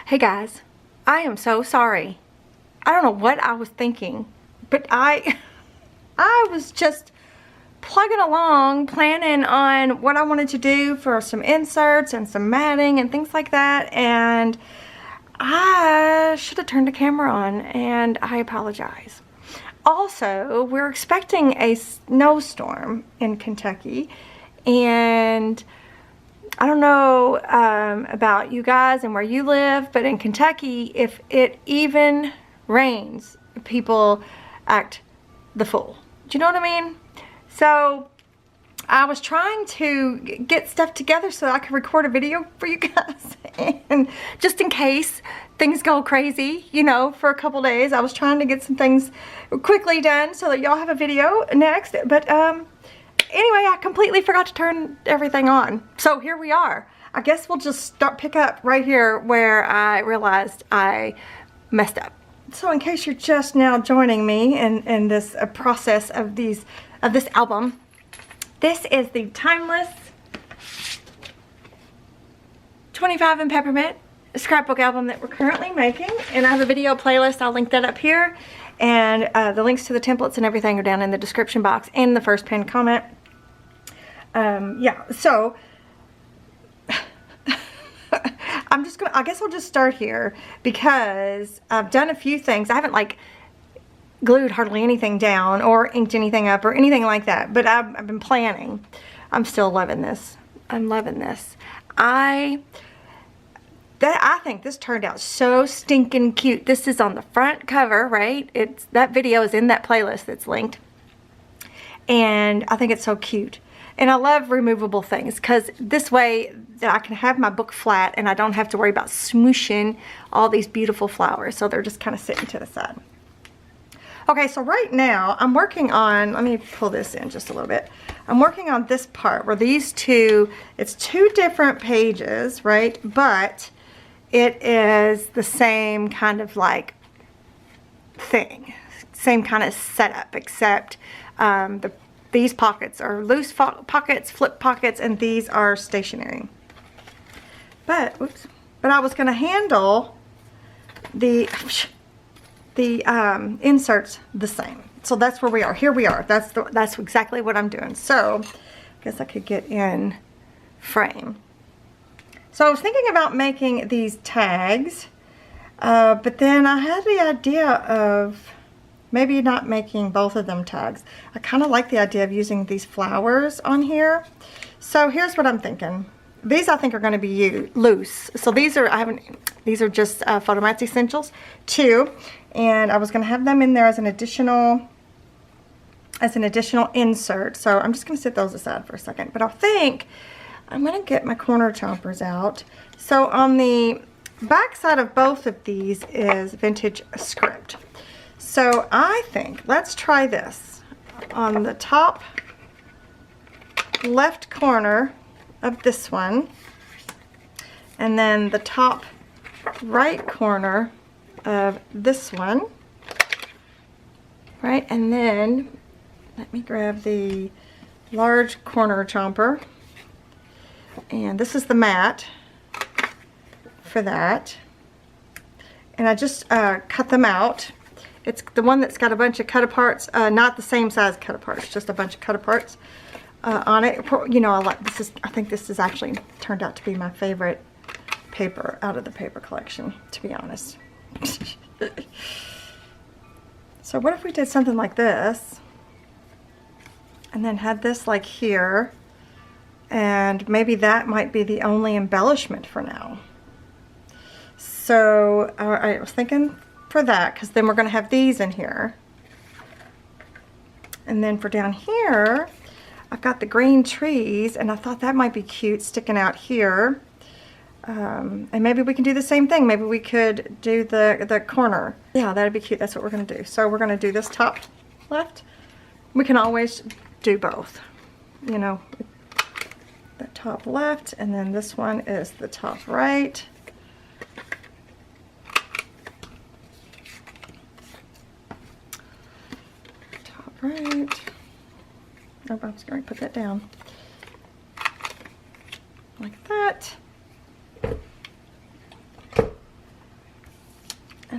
Hey guys, I am so sorry. I don't know what I was thinking, but I was just plugging along, planning on what I wanted to do for some inserts and some matting and things like that, and I should have turned the camera on, and I apologize. Also, we're expecting a snowstorm in Kentucky, and I don't know about you guys and where you live, but in Kentucky, if it even rains, people act the fool. Do you know what I mean? So I was trying to get stuff together so I could record a video for you guys. And just in case things go crazy, you know, for a couple days, I was trying to get some things quickly done so that y'all have a video next. But anyway, I completely forgot to turn everything on. So here we are. I guess we'll just pick up right here where I realized I messed up. So in case you're just now joining me in this process of this album, this is the Timeless 25 and Peppermint scrapbook album that we're currently making. And I have a video playlist. I'll link that up here. And the links to the templates and everything are down in the description box and the first pinned comment. Yeah, so I guess I'll just start here because I've done a few things. I haven't like glued hardly anything down or inked anything up or anything like that, but I've been planning. I'm still loving this. I'm loving this. I think this turned out so stinking cute. This is on the front cover, right? That video is in that playlist that's linked. And I think it's so cute. And I love removable things because this way that I can have my book flat and I don't have to worry about smooshing all these beautiful flowers. So they're just kind of sitting to the side. Okay, so right now I'm working on, let me pull this in just a little bit. I'm working on this part where these two, it's two different pages, right? But it is the same kind of like thing, same kind of setup, except these pockets are loose pockets, flip pockets, and these are stationary. But, oops, but I was going to handle the inserts the same. So that's where we are. Here we are. That's exactly what I'm doing. So I guess I could get in frame. So I was thinking about making these tags, but then I had the idea of maybe not making both of them tags. I kind of like the idea of using these flowers on here. So here's what I'm thinking. These I think are going to be loose. So these are just Photomats Essentials 2, and I was going to have them in there as an additional insert. So I'm just going to set those aside for a second. But I think I'm going to get my corner chompers out. So on the back side of both of these is vintage script. So I think let's try this on the top left corner of this one, and then the top right corner of this one, right? And then let me grab the large corner chomper, and this is the mat for that, and I just cut them out. It's the one that's got a bunch of cut-aparts, not the same size cut-aparts, just a bunch of cut-aparts on it. You know, I think this is actually turned out to be my favorite paper out of the paper collection, to be honest. So what if we did something like this, and then had this like here, and maybe that might be the only embellishment for now. So I was thinking for that, because then we're going to have these in here. And then for down here, I've got the green trees, and I thought that might be cute sticking out here. And maybe we can do the same thing. Maybe we could do the corner. Yeah, that'd be cute. That's what we're going to do. So we're going to do this top left. We can always do both. You know, the top left, and then this one is the top right. Right. Oh, I'm just going to put that down like that.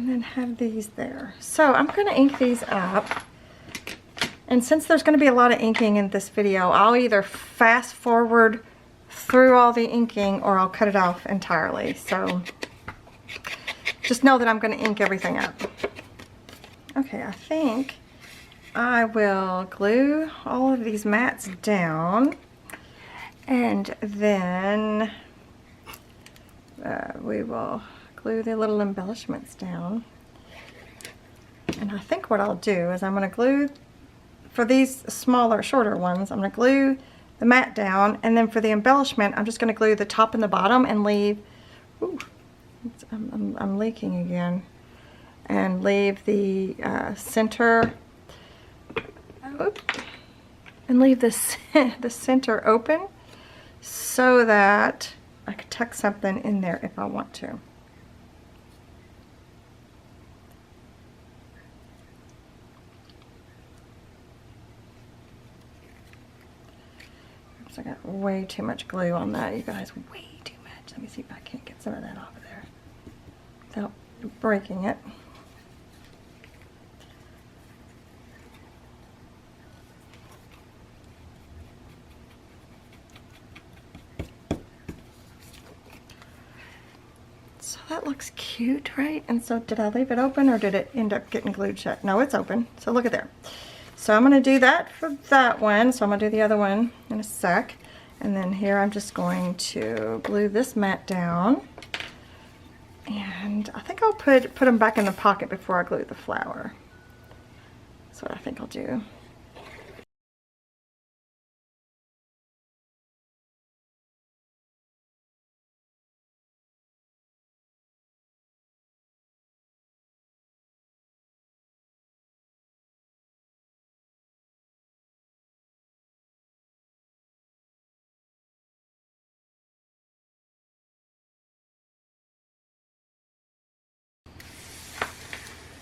and then have these there. So I'm going to ink these up. And since there's going to be a lot of inking in this video, I'll either fast forward through all the inking or I'll cut it off entirely. So just know that I'm going to ink everything up. Okay, I think I will glue all of these mats down, and then we will glue the little embellishments down. And I think what I'll do is I'm going to glue, for these smaller, shorter ones, I'm going to glue the mat down, and then for the embellishment, I'm just going to glue the top and the bottom and leave, ooh, I'm leaking again, and leave the center, oops, and leave the center open so that I could tuck something in there if I want to. Oops, I got way too much glue on that, you guys, way too much. Let me see if I can't get some of that off of there without breaking it. So that looks cute, right? And so did I leave it open or did it end up getting glued shut? No, it's open. So look at there. So I'm going to do that for that one. So I'm going to do the other one in a sec. And then here I'm just going to glue this mat down. And I think I'll put them back in the pocket before I glue the flower. That's what I think I'll do.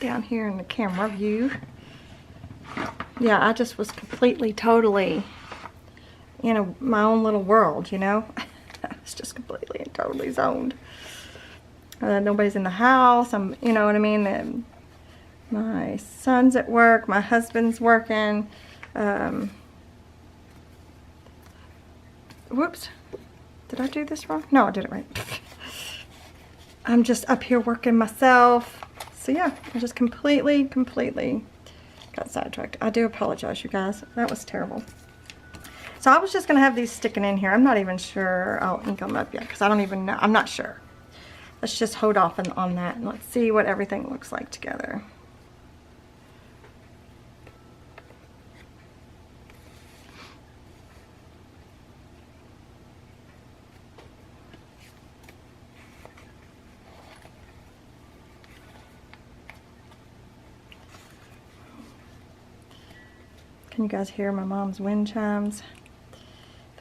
Down here in the camera view. Yeah, I just was completely, totally in my own little world, you know. I was just completely and totally zoned. Nobody's in the house. You know what I mean? And my son's at work. My husband's working. Whoops. Did I do this wrong? No, I did it right. I'm just up here working myself. So yeah, I just completely got sidetracked. I do apologize, you guys. That was terrible. So I was just going to have these sticking in here. I'm not even sure I'll ink them up yet because I don't even know. I'm not sure. Let's just hold off on that and let's see what everything looks like together. Can you guys hear my mom's wind chimes?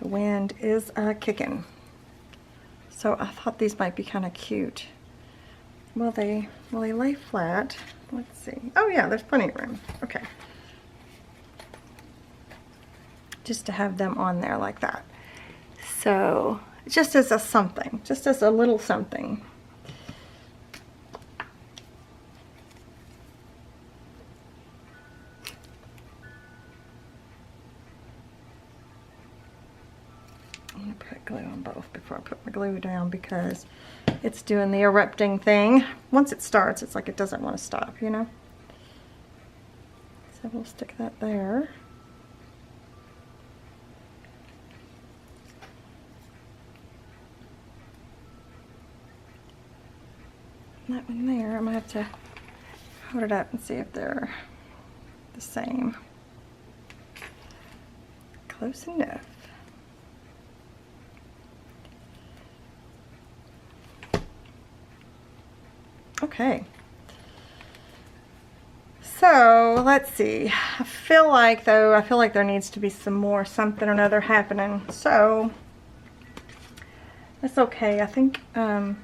The wind is kicking. So I thought these might be kind of cute. Will they lay flat? Let's see. Oh yeah, there's plenty of room. Okay. Just to have them on there like that. So just as a something, just as a little something. Glue on both before I put my glue down because it's doing the erupting thing. Once it starts, it's like it doesn't want to stop, you know? So we'll stick that there. That one there, I'm gonna have to hold it up and see if they're the same. Close enough. Okay, so let's see. I feel like there needs to be some more something or another happening. So that's okay. I think I'm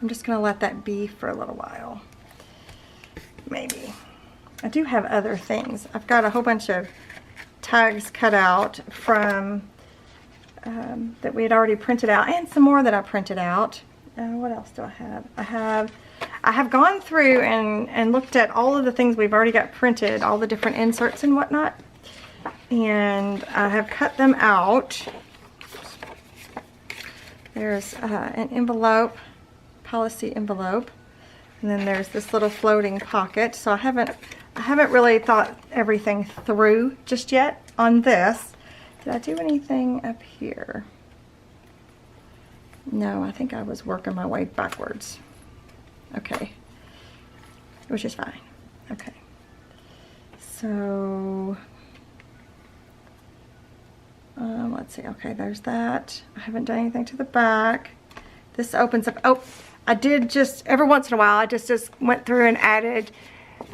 just gonna let that be for a little while. Maybe. I do have other things. I've got a whole bunch of tags cut out from that we had already printed out, and some more that I printed out. What else do I have? I have gone through and looked at all of the things we've already got printed, all the different inserts and whatnot, and I have cut them out. There's an envelope, policy envelope, and then there's this little floating pocket. So I haven't really thought everything through just yet on this. Did I do anything up here? No, I think I was working my way backwards. Okay, which is fine. Okay, so let's see. Okay, there's that. I haven't done anything to the back. This opens up. Oh, I did just, every once in a while, I just went through and added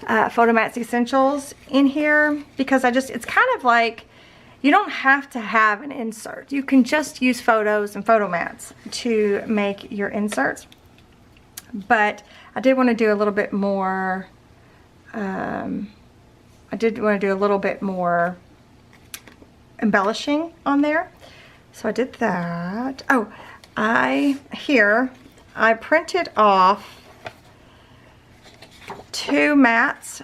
Photomats Essentials in here, because it's kind of like, you don't have to have an insert. You can just use photos and Photomats to make your inserts. But I did want to do a little bit more, embellishing on there. So I did that. Oh, I printed off 2 mats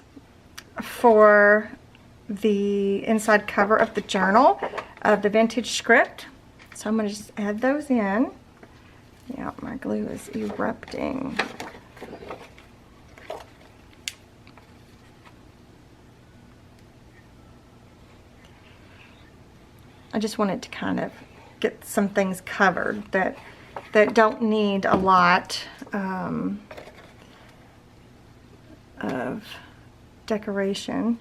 for the inside cover of the journal of the vintage script. So I'm going to just add those in. Yeah, my glue is erupting. I just wanted to kind of get some things covered that don't need a lot of decoration.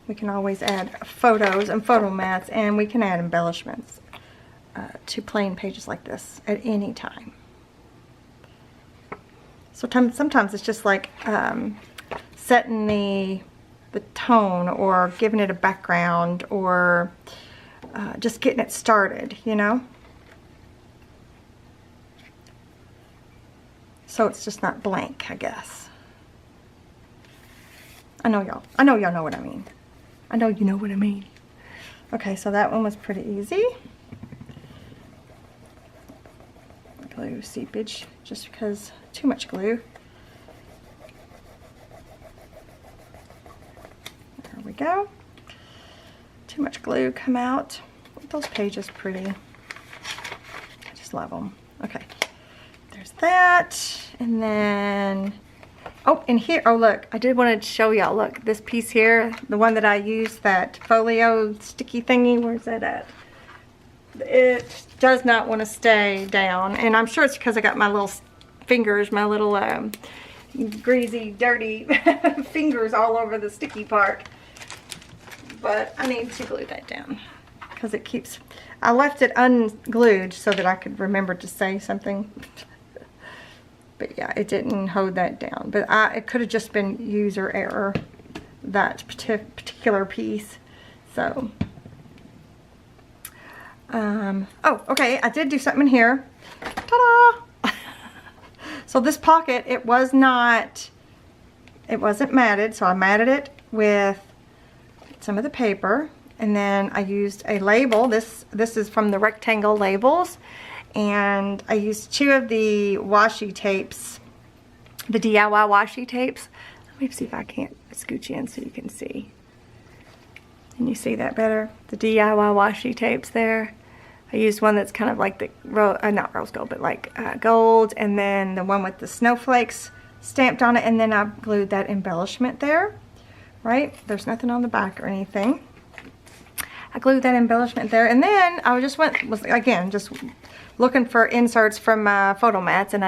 We can always add photos and photo mats, and we can add embellishments to plain pages like this at any time. So sometimes it's just like setting the tone, or giving it a background, or just getting it started, you know? So it's just not blank, I guess. I know y'all know what I mean. I know you know what I mean. Okay, so that one was pretty easy. Glue seepage, just because too much glue. There we go. Too much glue come out. Those pages pretty. I just love them. Okay, there's that. And then, oh, and here, oh look, I did want to show y'all, look, this piece here, the one that I used, that folio sticky thingy, where's that at? It does not want to stay down, and I'm sure it's because I got my little fingers, my little greasy, dirty fingers all over the sticky part. But I need to glue that down, because it keeps, I left it unglued so that I could remember to say something. But yeah, it didn't hold that down. But it could have just been user error, that particular piece. So, oh, okay, I did do something in here. Ta-da! So this pocket, it wasn't matted, so I matted it with some of the paper, and then I used a label. This is from the Rectangle Labels, and I used 2 of the washi tapes, the DIY washi tapes. Let me see if I can't scooch in so you can see. Can you see that better? The DIY washi tapes there. I used one that's kind of like the, not rose gold, but like gold, and then the one with the snowflakes stamped on it, and then I glued that embellishment there, right? There's nothing on the back or anything. I glued that embellishment there, and then I was again just looking for inserts from my Photomats, and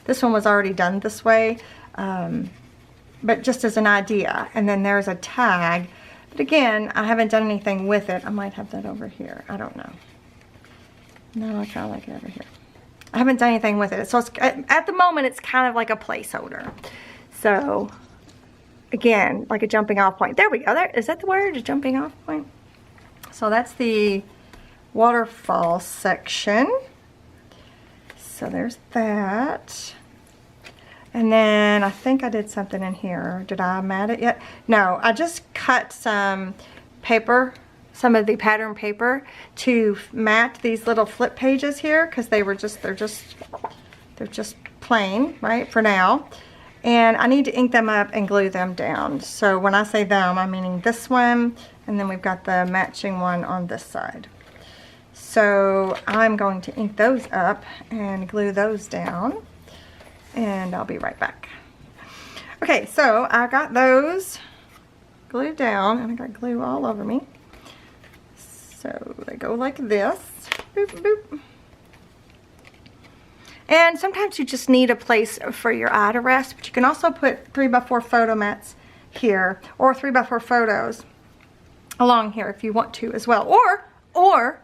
this one was already done this way, but just as an idea. And then there's a tag, but again, I haven't done anything with it. I might have that over here. I don't know. No, I kind of like it over here. I haven't done anything with it. So it's, at the moment, it's kind of like a placeholder. So again, like a jumping off point. There we go. There, is that the word? A jumping off point? So that's the waterfall section. So there's that. And then I think I did something in here. Did I mat it yet? No, I just cut some paper, some of the pattern paper, to mat these little flip pages here, because they're just plain, right, for now. And I need to ink them up and glue them down. So when I say them, I'm meaning this one, and then we've got the matching one on this side. So I'm going to ink those up and glue those down, and I'll be right back. Okay, so I got those glued down, and I got glue all over me. So they go like this. Boop, boop. And sometimes you just need a place for your eye to rest, but you can also put 3x4 photo mats here, or 3x4 photos along here if you want to as well. Or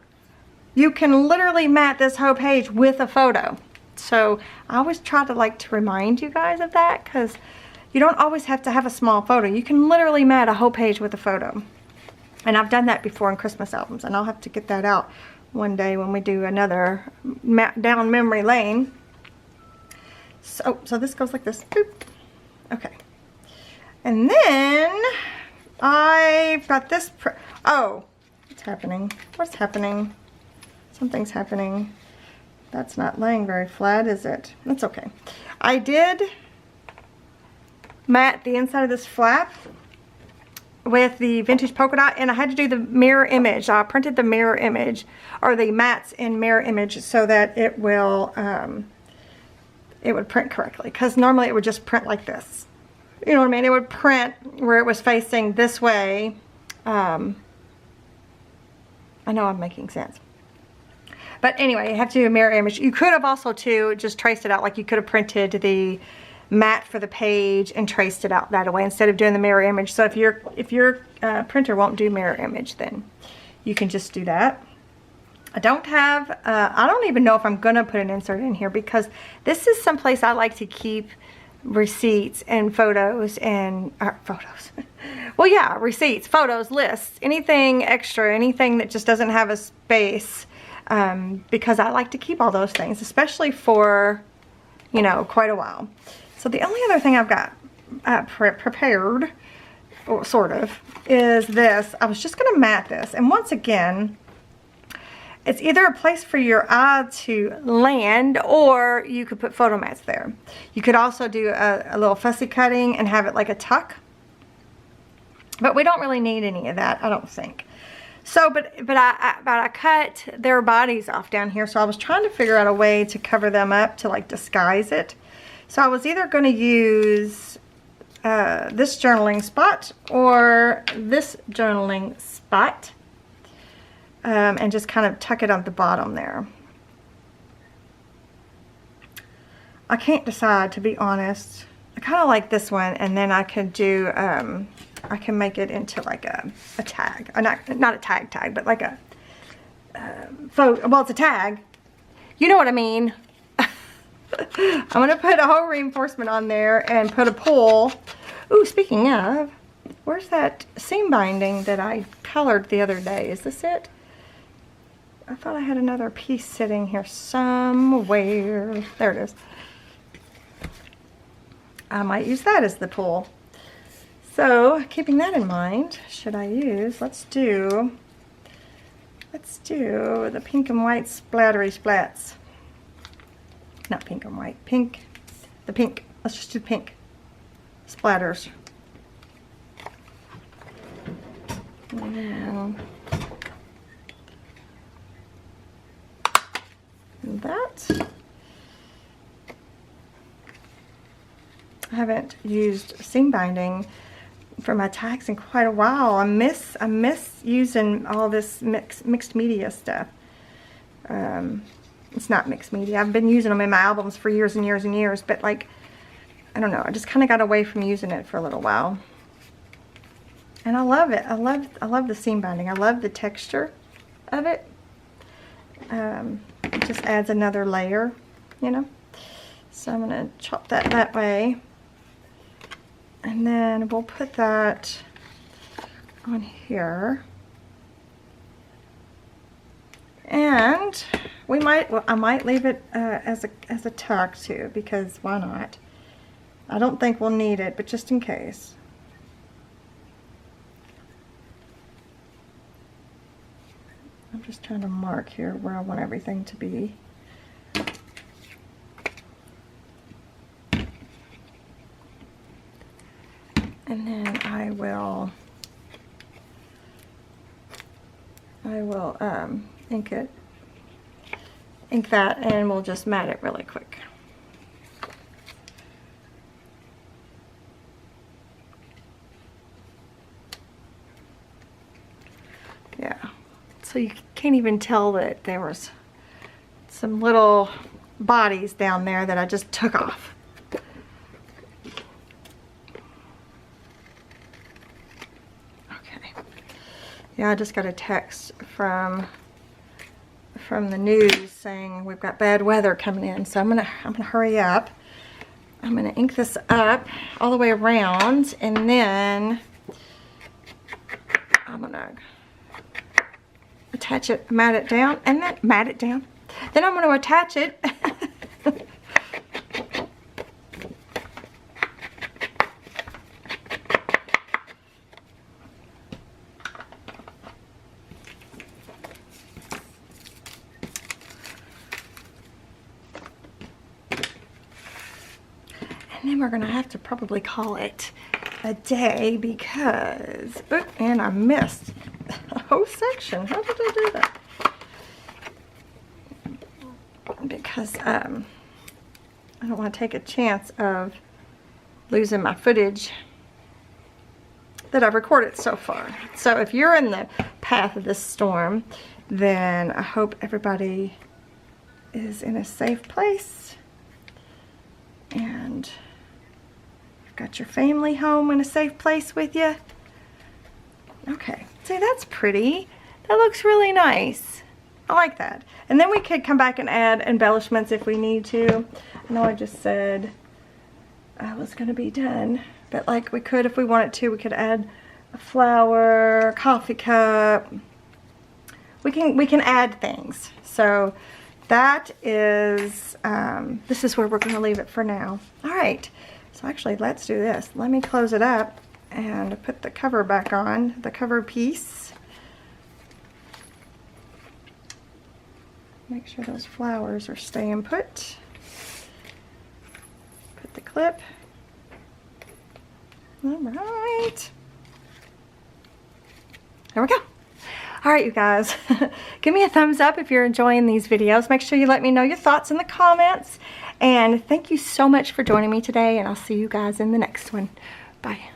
you can literally mat this whole page with a photo. So I always try to remind you guys of that, because you don't always have to have a small photo. You can literally mat a whole page with a photo. And I've done that before in Christmas albums, and I'll have to get that out one day when we do another down memory lane. So this goes like this. Boop. Okay. And then I've got this. Oh, what's happening? What's happening? Something's happening. That's not laying very flat, is it? That's okay. I did mat the inside of this flap with the vintage polka dot, and I had to do the mirror image. I printed the mirror image, or the mats in mirror image, so that it will it would print correctly, because normally it would just print like this. You know what I mean? It would print where it was facing this way. I know I'm making sense. But anyway, you have to do a mirror image. You could have also too just traced it out, like you could have printed the mat for the page and traced it out that way instead of doing the mirror image. So if your printer won't do mirror image, then you can just do that. I don't have, I don't even know if I'm gonna put an insert in here, because this is someplace I like to keep receipts and photos and photos. Well, yeah, receipts, photos, lists, anything extra, anything that just doesn't have a space, because I like to keep all those things, especially for, you know, quite a while. So the only other thing I've got prepared, or sort of, is this. I was just gonna mat this, and once again, it's either a place for your eye to land, or you could put photo mats there. You could also do a little fussy cutting and have it like a tuck. But we don't really need any of that, I don't think. So, but I cut their bodies off down here, so I was trying to figure out a way to cover them up to like disguise it. So I was either going to use this journaling spot or this journaling spot. And just kind of tuck it on the bottom there. I can't decide, to be honest. I kind of like this one, and then I could do, I can make it into like a tag. Not a tag, but like a photo. Well, it's a tag. You know what I mean. I'm going to put a whole reinforcement on there and put a pull. Ooh, speaking of, where's that seam binding that I colored the other day? Is this it? I thought I had another piece sitting here somewhere. There it is. I might use that as the pull. So, keeping that in mind, should I use, let's do the pink and white splattery splats. Not pink and white, pink, the pink. Let's just do pink splatters. And that. I haven't used seam binding for my tags in quite a while. I miss using all this mixed media stuff. It's not mixed media. I've been using them in my albums for years and years and years, but like, I don't know, I just kind of got away from using it for a little while. And I love it. I love the seam binding. I love the texture of it. It just adds another layer, you know. So I'm going to chop that way. And then we'll put that on here. And we might, well, I might leave it as a tuck too, because why not? I don't think we'll need it, but just in case. I'm just trying to mark here where I want everything to be. And then I will ink that, and we'll just mat it really quick. Yeah, so you can't even tell that there was some little bodies down there that I just took off. Okay. Yeah, I just got a text from the news saying we've got bad weather coming in, so I'm gonna hurry up. I'm gonna ink this up all the way around, and then I'm gonna attach it, mat it down, and then mat it down. Then I'm gonna attach it. And then we're gonna have to probably call it a day because, oh, and I missed a whole section. How did I do that? Because I don't want to take a chance of losing my footage that I've recorded so far. So if you're in the path of this storm, then I hope everybody is in a safe place, and you've got your family home in a safe place with you. Okay, see, that's pretty. That looks really nice. I like that. And then we could come back and add embellishments if we need to. I know I just said I was going to be done, but like we could, if we wanted to, we could add a flower, coffee cup. We can add things. So that is, this is where we're going to leave it for now. All right. So actually, let's do this. Let me close it up and put the cover back on, the cover piece. Make sure those flowers are staying put. Put the clip. All right. There we go. All right, you guys. Give me a thumbs up if you're enjoying these videos. Make sure you let me know your thoughts in the comments. And thank you so much for joining me today, and I'll see you guys in the next one. Bye.